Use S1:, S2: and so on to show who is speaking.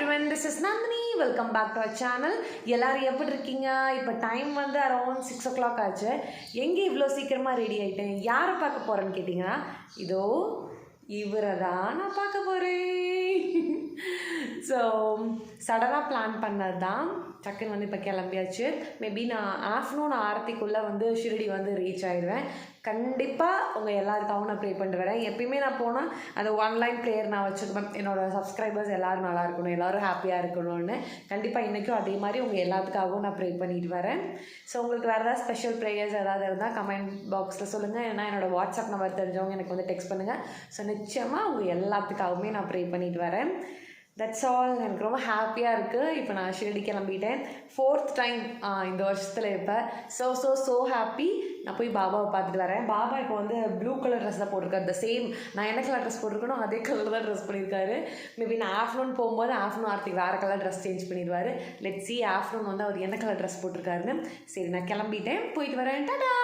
S1: everyone, this is Nandini. Welcome back to our channel. எல்லாரும் எப்படி இருக்கீங்க? இப்போ டைம் வந்து அரௌண்ட் 6 o'clock ஆச்சு. எங்கே இவ்வளோ சீக்கிரமாக ரெடி ஆகிட்டேன்? யாரை பார்க்க போகிறேன்னு கேட்டிங்கன்னா, இதோ இவரை தான் நான் பார்க்க போகிறேன். ஸோ சடனாக பிளான் பண்ணது தான். டக்குன்னு வந்து இப்போ கிளம்பியாச்சு. மேபி நான் ஆஃப்டர்நூன் ஆரத்திக்குள்ளே வந்து ஷிரடி வந்து ரீச் ஆகிடுவேன். கண்டிப்பாக உங்கள் எல்லாருக்காகவும் நான் ப்ரே பண்ணிட்டு வரேன். எப்பயுமே நான் போனால் அந்த ஒன்லைன் ப்ரேயர் நான் வச்சுருப்பேன். என்னோடய சப்ஸ்கிரைபர்ஸ் எல்லோரும் நல்லா இருக்கணும், எல்லோரும் ஹாப்பியாக இருக்கணும்னு. கண்டிப்பாக இன்றைக்கும் அதே மாதிரி உங்கள் எல்லாத்துக்காகவும் நான் ப்ரே பண்ணிட்டு வரேன். ஸோ உங்களுக்கு வேறு ஏதாவது ஸ்பெஷல் ப்ரேயர்ஸ் ஏதாவது இருந்தால் கமெண்ட் பாக்ஸில் சொல்லுங்கள். ஏன்னா என்னோடய வாட்ஸ்அப் நம்பர் தெரிஞ்சவங்க எனக்கு வந்து டெக்ஸ்ட் பண்ணுங்கள். ஸோ நிச்சயமாக உங்கள் எல்லாத்துக்காகவுமே நான் ப்ரே பண்ணிட்டு வரேன். That's all. எனக்கு ரொம்ப ஹாப்பியாக இருக்குது. இப்போ நான் ஷிரடி கிளம்பிட்டேன். 4th டைம் இந்த வருஷத்தில் இப்போ. So happy. நான் போய் பாபாவை பார்த்துட்டு வரேன். பாபா இப்போ வந்து ப்ளூ கலர் ட்ரெஸ் தான் போட்டிருக்காரு. சேம் நான் என்ன கலர் ட்ரெஸ் போட்டிருக்கணும் அதே கலர் தான் ட்ரெஸ் பண்ணியிருக்காரு. மேபி நான் ஆஃப்டர்நூன் போகும்போது ஆஃப்டர்நூன் ஆர்த்திக்கு வேறு கலர் ட்ரெஸ் சேஞ்ச் பண்ணிடுவார். லெட்ஸ் சி ஆஃப்டர்நூன் வந்து அவர் என்ன கலர் ட்ரெஸ் போட்டிருக்காருன்னு. சரி நான் கிளம்பிட்டேன், போயிட்டு வரேன். டாடா.